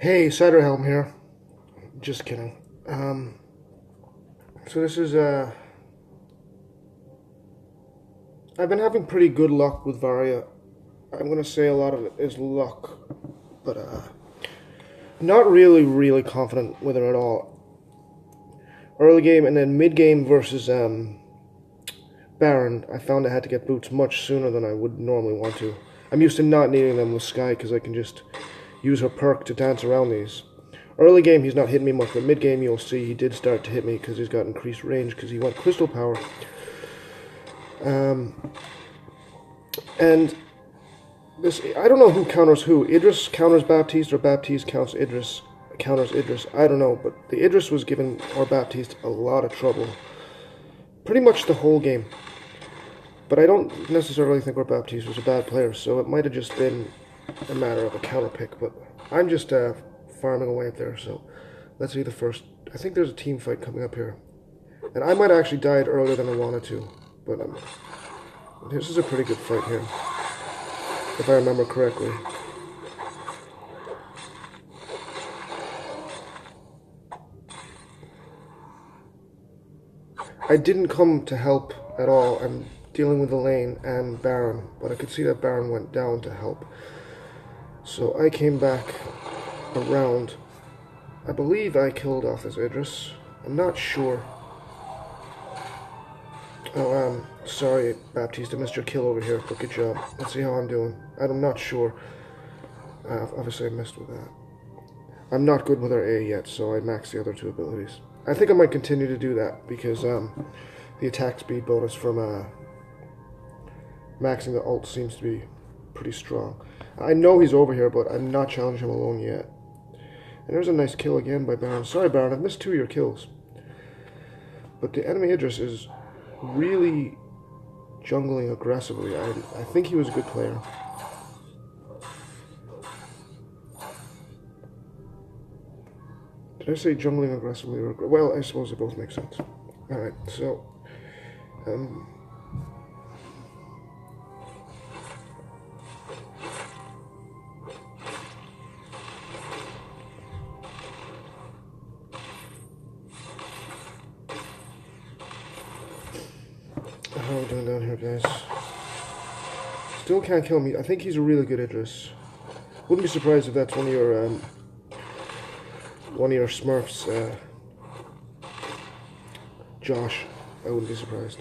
Hey, Ciderhelm here. Just kidding. So this is I've been having pretty good luck with Varya. I'm gonna say a lot of it is luck, but not really confident with her at all. Early game and then mid game versus Baron, I found I had to get boots much sooner than I would normally want to. I'm used to not needing them with Sky because I can just use her perk to dance around these. Early game, he's not hitting me much, but mid game, you'll see he did start to hit me because he's got increased range because he went crystal power. And this, I don't know who counters who. Idris counters Baptiste or Baptiste counters Idris. I don't know, but the Idris was giving our Baptiste a lot of trouble. Pretty much the whole game. But I don't necessarily think our Baptiste was a bad player, so it might have just been a matter of a counter pick, but I'm just farming away up there, so let's see the first. I think there's a team fight coming up here. And I might have actually died earlier than I wanted to, but this is a pretty good fight here, if I remember correctly. I didn't come to help at all. I'm dealing with the lane and Baron, but I could see that Baron went down to help. So I came back around. I believe I killed off this Idris. I'm not sure. Oh, sorry, Baptiste, I missed your kill over here, but good job. Let's see how I'm doing. I'm not sure. Obviously I missed with that. I'm not good with our A yet, so I maxed the other two abilities. I think I might continue to do that, because the attack speed bonus from maxing the ult seems to be pretty strong. I know he's over here, but I'm not challenging him alone yet. And there's a nice kill again by Baron. Sorry, Baron, I've missed 2 of your kills. But the enemy Idris is really jungling aggressively. I think he was a good player. Did I say jungling aggressively or... Well, I suppose they both make sense. Alright, so... how are we doing down here, guys? Still can't kill me. I think he's a really good Idris. Wouldn't be surprised if that's one of your Smurfs, Josh. I wouldn't be surprised.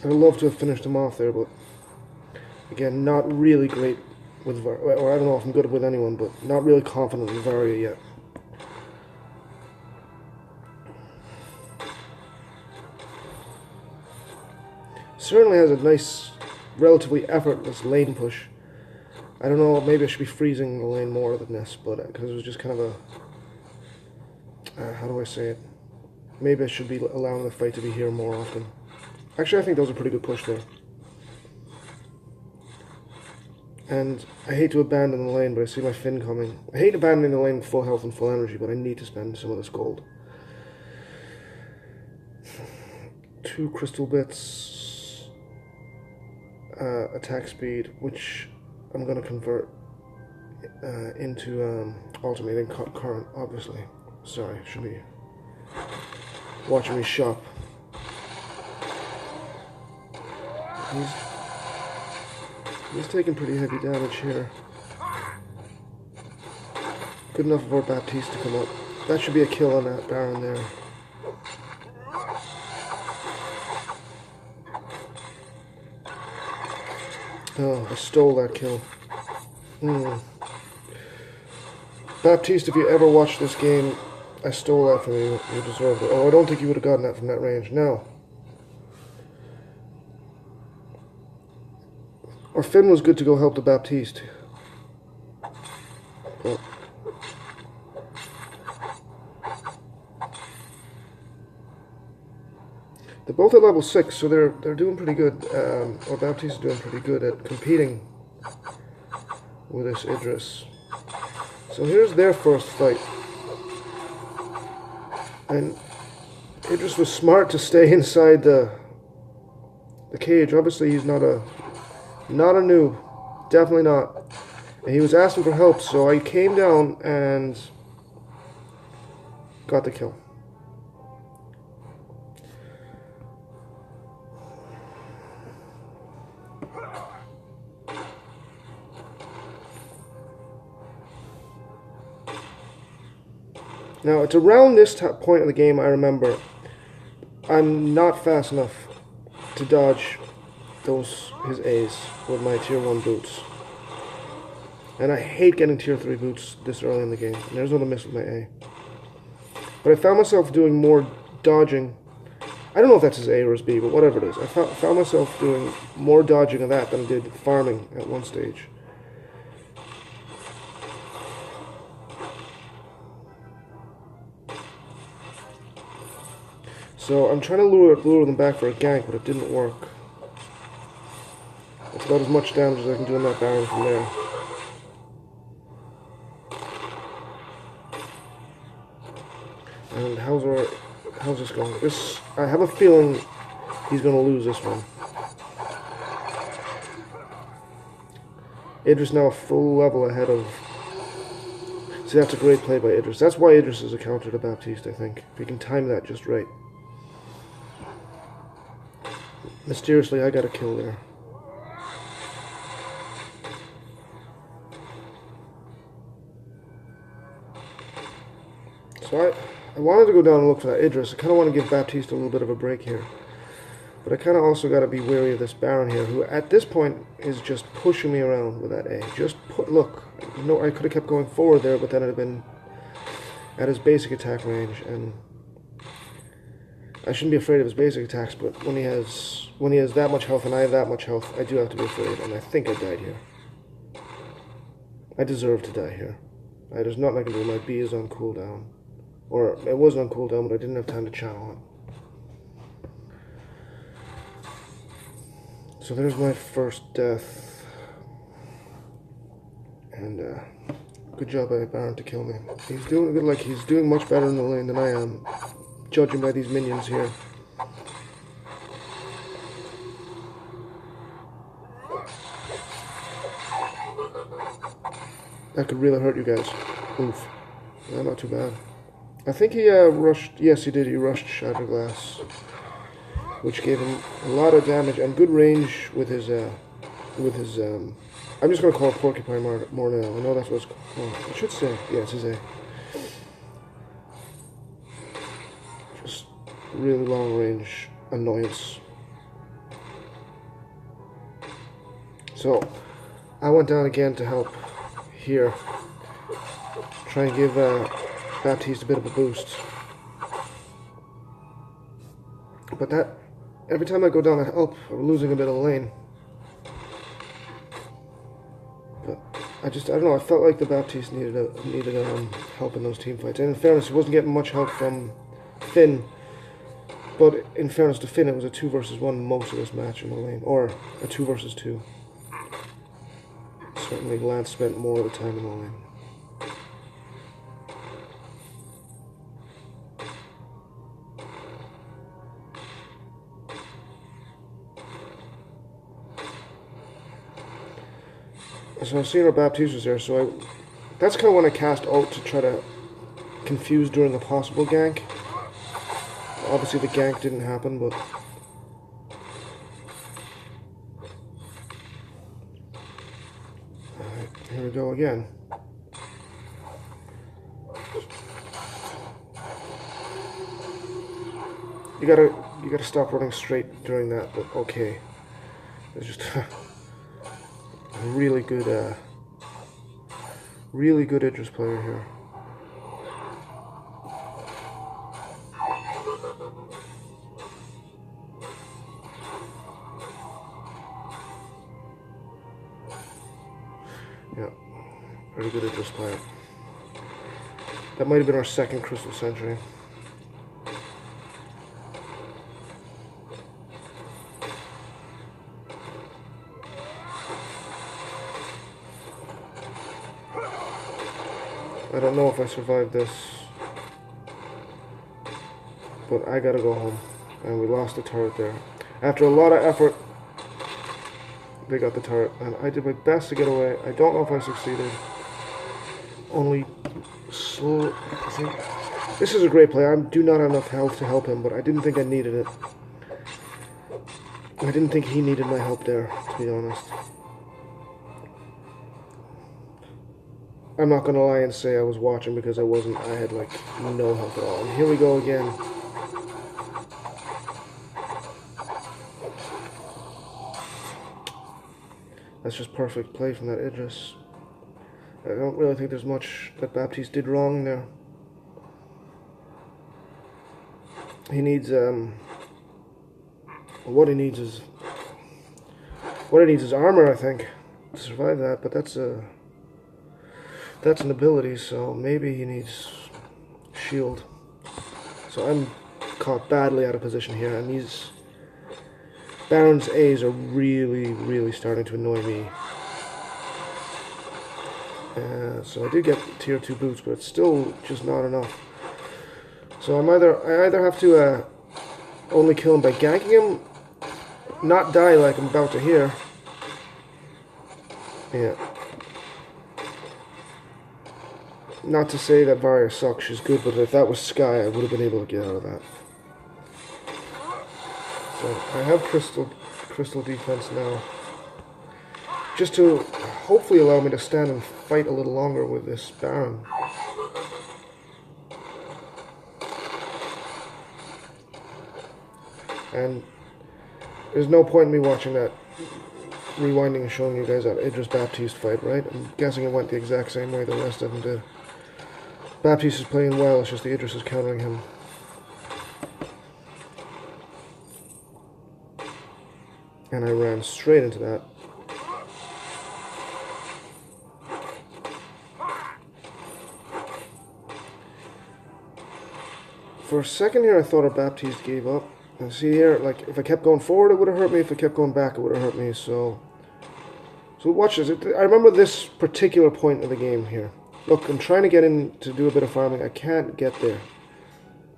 I'd love to have finished him off there, but again, not really great with Varya. Or I don't know if I'm good with anyone, but not really confident with Varya yet. Certainly has a nice, relatively effortless lane push. I don't know, maybe I should be freezing the lane more than this, but because it was just kind of a... how do I say it? Maybe I should be allowing the fight to be here more often. Actually, I think that was a pretty good push there. And I hate to abandon the lane, but I see my Finn coming. I hate abandoning the lane with full health and full energy, but I need to spend some of this gold. 2 crystal bits. Attack speed, which I'm going to convert into alternating current, obviously. Sorry, should be watching me shop. He's taking pretty heavy damage here. Good enough for Baptiste to come up. That should be a kill on that Baron there. Oh, I stole that kill. Baptiste, if you ever watch this game, I stole that from you. You deserved it. Oh, I don't think you would have gotten that from that range. Now, our Finn was good to go help the Baptiste. But they're both at level 6, so they're doing pretty good. Or Baptiste is doing pretty good at competing with this Idris. So here's their first fight. And Idris was smart to stay inside the cage. Obviously, he's not a noob. Definitely not. And he was asking for help, so I came down and got the kill. Now, it's around this point in the game I remember I'm not fast enough to dodge his A's with my tier 1 boots. And I hate getting tier 3 boots this early in the game. And there's no miss with my A. But I found myself doing more dodging. I don't know if that's his A or his B, but whatever it is. I found myself doing more dodging of that than I did farming at one stage. So I'm trying to lure them back for a gank, but it didn't work. That's about as much damage as I can do on that Baron from there. And how's this going? I have a feeling he's going to lose this one. Idris now a full level ahead of... See, that's a great play by Idris. That's why Idris is a counter to Baptiste, I think. If he can time that just right. Mysteriously, I got a kill there. So I wanted to go down and look for that Idris. I kind of want to give Baptiste a little bit of a break here. But I kind of also got to be wary of this Baron here, who at this point is just pushing me around with that A. Look, you know, I could have kept going forward there, but then it'd have been at his basic attack range, and I shouldn't be afraid of his basic attacks, but when he has that much health and I have that much health, I do have to be afraid, and I think I died here. I deserve to die here. There's nothing I can do. My B is on cooldown. Or, it was on cooldown, but I didn't have time to channel it. So there's my first death. And, good job by Baron to kill me. He's doing good, like, he's doing much better in the lane than I am, judging by these minions here. That could really hurt you guys. Oof. Yeah, not too bad. I think he rushed... Yes, he did. He rushed Shatterglass, which gave him a lot of damage and good range with his... I'm just going to call it Porcupine Mornell. I know that's what it's called. I should say. Yeah, it's his A. Just really long range annoyance. So, I went down again to help here. Try and give Baptiste a bit of a boost. But that, every time I go down to help, I'm losing a bit of lane. But I don't know, I felt like the Baptiste needed help in those team fights. And in fairness, he wasn't getting much help from Finn. But in fairness to Finn, it was a 2 versus 1 most of this match in the lane. Or a 2 versus 2. Certainly Lance spent more of the time in the lane. So I've seen our Baptiste was there, so that's kind of when I cast ult to try to confuse during a possible gank. Obviously the gank didn't happen, but... Alright, here we go again. You gotta stop running straight during that, but okay. It's just... really good Idris player here. pretty good Idris player. That might have been our second Crystal Century. I don't know if I survived this, but I gotta go home. And we lost the turret there. After a lot of effort, they got the turret, and I did my best to get away. I don't know if I succeeded. Only slow. This is a great play. I do not have enough health to help him, but I didn't think I needed it. I didn't think he needed my help there, to be honest. I'm not gonna lie and say I was watching because I wasn't. I had like no health at all. And here we go again. That's just perfect play from that Idris. I don't really think there's much that Baptiste did wrong there. He needs what he needs is armor, I think, to survive that. But that's an ability, so maybe he needs shield. So I'm caught badly out of position here, and these Baron's A's are really starting to annoy me. So I did get tier 2 boots, but it's still just not enough. So I either have to only kill him by ganking him, not die like I'm about to hear. Yeah. Not to say that Varya sucks, she's good, but if that was Sky, I would have been able to get out of that. So I have crystal defense now, just to hopefully allow me to stand and fight a little longer with this Baron. And there's no point in me watching that, rewinding and showing you guys that Idris Baptiste fight, right? I'm guessing it went the exact same way the rest of them did. Baptiste is playing well, it's just the Idris is countering him. And I ran straight into that. For a second here, I thought our Baptiste gave up. And see here, like, if I kept going forward, it would have hurt me. If I kept going back, it would have hurt me. So watch this. I remember this particular point of the game here. Look, I'm trying to get in to do a bit of farming. I can't get there.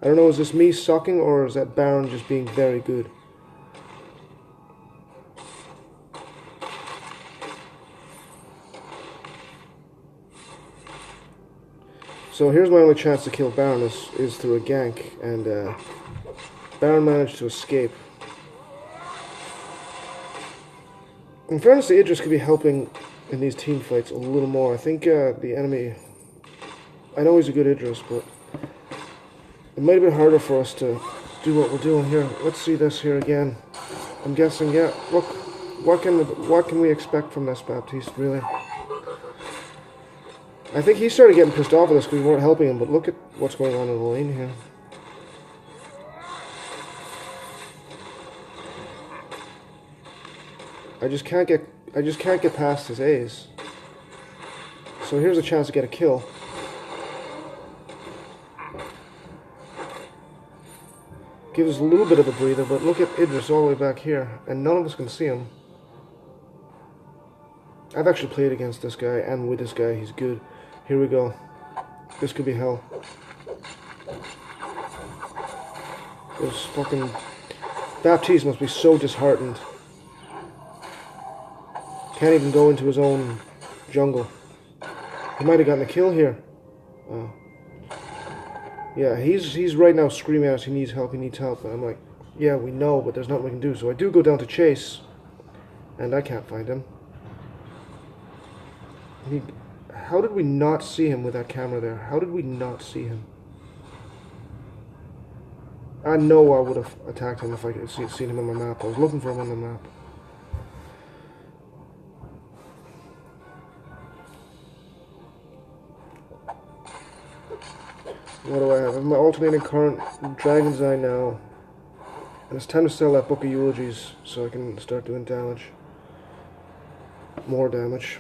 I don't know, is this me sucking, or is that Baron just being very good? So here's my only chance to kill Baron is through a gank, and Baron managed to escape. In fairness, the Idris could be helping in these team fights a little more. I think the enemy, I know he's a good Idris, but it might have been harder for us to do what we're doing here. Let's see this here again. I'm guessing, yeah, look, what can we expect from this Baptiste, really? I think he started getting pissed off with us because we weren't helping him, but look at what's going on in the lane here. I just can't get past his A's. So here's a chance to get a kill. Gives us a little bit of a breather, but look at Idris all the way back here, and none of us can see him. I've actually played against this guy, and with this guy, he's good. Here we go. This could be hell. This fucking Baptiste must be so disheartened. Can't even go into his own jungle. He might have gotten a kill here. Oh. Yeah, he's right now screaming at us, he needs help, And I'm like, yeah, we know, but there's nothing we can do. So I do go down to chase, and I can't find him. How did we not see him with that camera there? How did we not see him? I know I would have attacked him if I could have seen him on the map. I was looking for him on the map. What do I have? I have my alternating current, Dragon's Eye now. And it's time to sell that Book of Eulogies so I can start doing damage. More damage.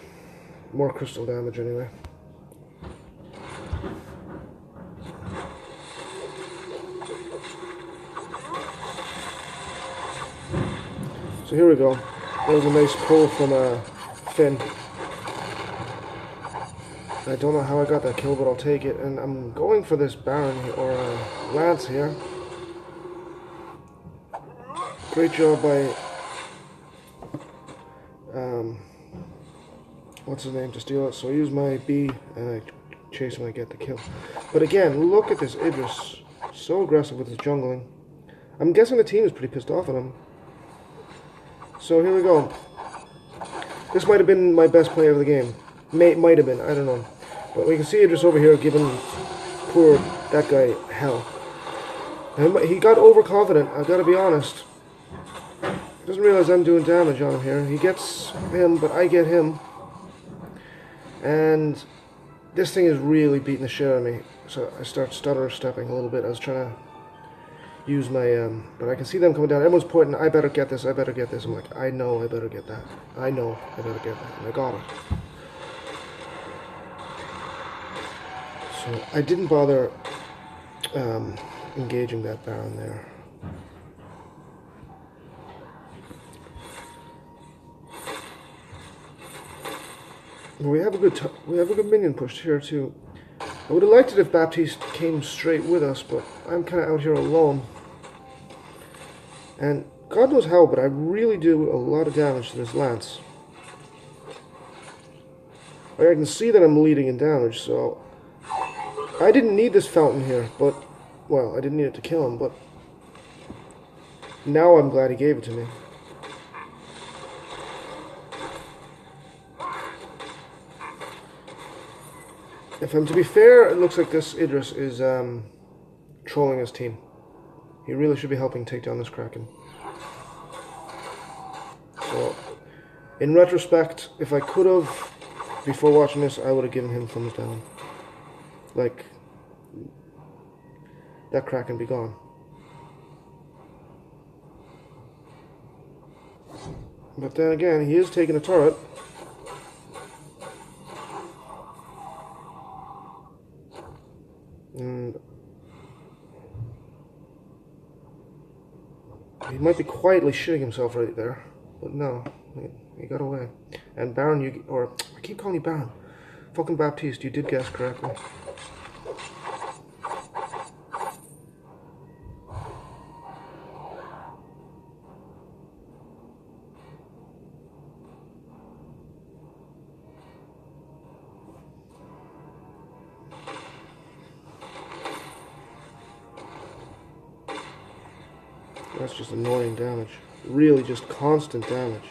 More crystal damage anyway. So here we go. That was a nice pull from Finn. I don't know how I got that kill, but I'll take it. And I'm going for this Baron or Lance here. Great job by what's his name to steal it. So I use my B and I chase him and I get the kill. But again, look at this Idris. So aggressive with his jungling. I'm guessing the team is pretty pissed off at him. So here we go. This might have been my best play of the game. Might have been, I don't know. But we can see Idris over here giving poor that guy hell. And he got overconfident, I've got to be honest. He doesn't realize I'm doing damage on him here. He gets him, but I get him. And this thing is really beating the shit out of me. So I start stutter-stepping a little bit. I was trying to use my, but I can see them coming down. Everyone's pointing, I better get this, I better get this. I'm like, I know I better get that. I know I better get that. And I got it. So I didn't bother engaging that Baron there. We have a good minion push here too. I would have liked it if Baptiste came straight with us, but I'm kind of out here alone. And God knows how, but I really do a lot of damage to this Lance. Like I can see that I'm leading in damage, so I didn't need this fountain here, but, well, I didn't need it to kill him, but now I'm glad he gave it to me. If I'm to be fair, it looks like this Idris is trolling his team. He really should be helping take down this Kraken. So, in retrospect, if I could have, before watching this, I would have given him thumbs down. Like, that Kraken be gone. But then again, he is taking a turret. And he might be quietly shitting himself right there, but no, he got away. And Baron, I keep calling you Baron. Fucking Baptiste, you did guess correctly. That's just annoying damage. Really just constant damage.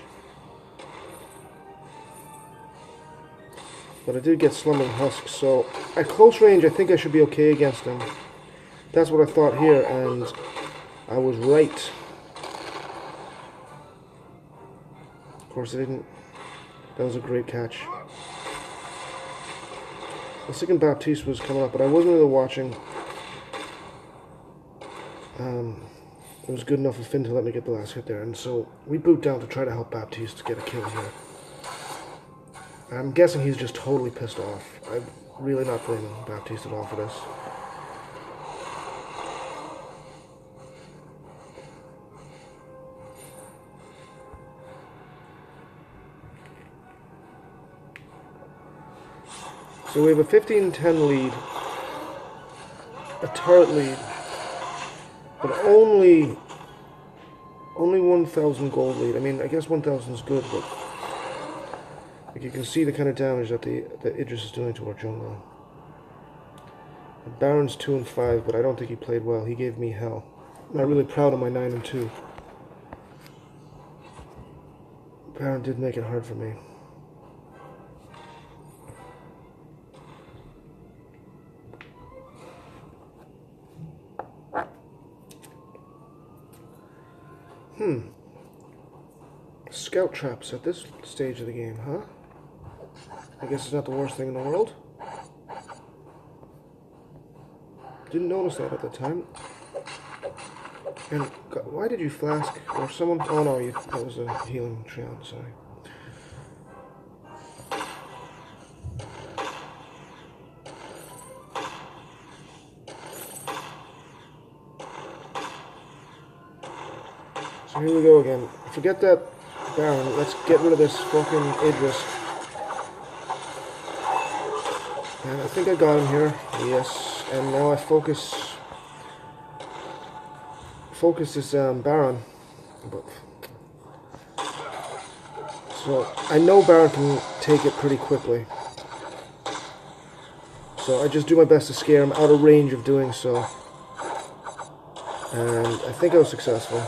But I did get Slumbering Husk, so at close range I think I should be okay against him. That's what I thought here, and I was right. Of course I didn't. That was a great catch. I was thinking Baptiste was coming up, but I wasn't really watching. It was good enough of Finn to let me get the last hit there, and so we boot down to try to help Baptiste get a kill here. I'm guessing he's just totally pissed off. I'm really not blaming Baptiste at all for this. So we have a 15-10 lead, a turret lead, but only 1,000 gold lead. I mean, I guess 1,000 is good, but like you can see the kind of damage that that Idris is doing to our jungle. The Baron's 2 and 5, but I don't think he played well. He gave me hell. I'm not really proud of my 9 and 2. Baron did make it hard for me. Scout traps at this stage of the game, huh? I guess it's not the worst thing in the world. Didn't notice that at the time. And why did you flask? Or someone... Oh no, that was a healing shroud, sorry. So here we go again. Forget that Baron. Let's get rid of this fucking Idris. And I think I got him here. Yes. And now I focus this Baron. But so I know Baron can take it pretty quickly. So I just do my best to scare him out of range of doing so. And I think I was successful.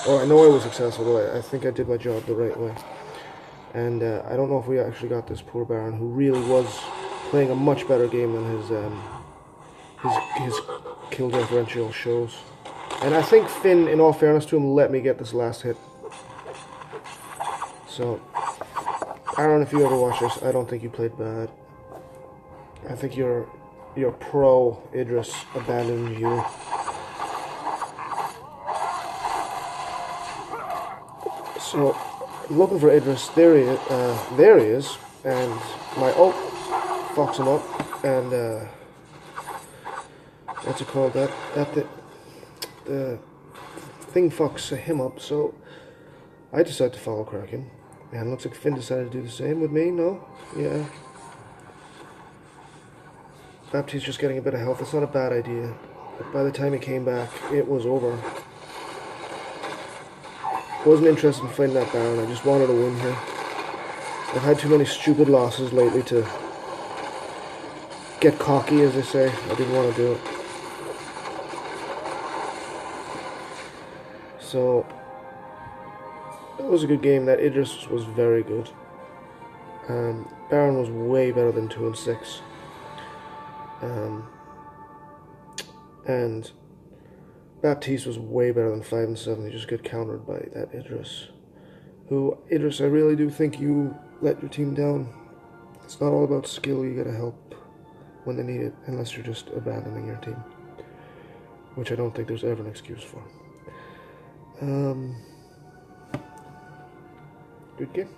Or I know I was successful, but I think I did my job the right way. And I don't know if we actually got this poor Baron, who really was playing a much better game than his kill differential shows. And I think Finn, in all fairness to him, let me get this last hit. So, Aaron, if you ever watch this, I don't think you played bad. I think your pro Idris abandoned you. So, I'm looking for Idris. There he is. And my ult fucks him up. And what's it called? The thing fucks him up. So I decide to follow Kraken. And looks like Finn decided to do the same with me. No? Yeah. Baptiste's just getting a bit of health. It's not a bad idea. But by the time he came back, it was over. Wasn't interested in fighting that Baron. I just wanted to win here. I've had too many stupid losses lately to get cocky, as they say. I didn't want to do it. So, that was a good game. That Idris was very good. Baron was way better than 2 and 6. And Baptiste was way better than 5 and 7. He just got countered by that Idris. Idris, I really do think you let your team down. It's not all about skill. You gotta help when they need it, unless you're just abandoning your team, which I don't think there's ever an excuse for. Good game.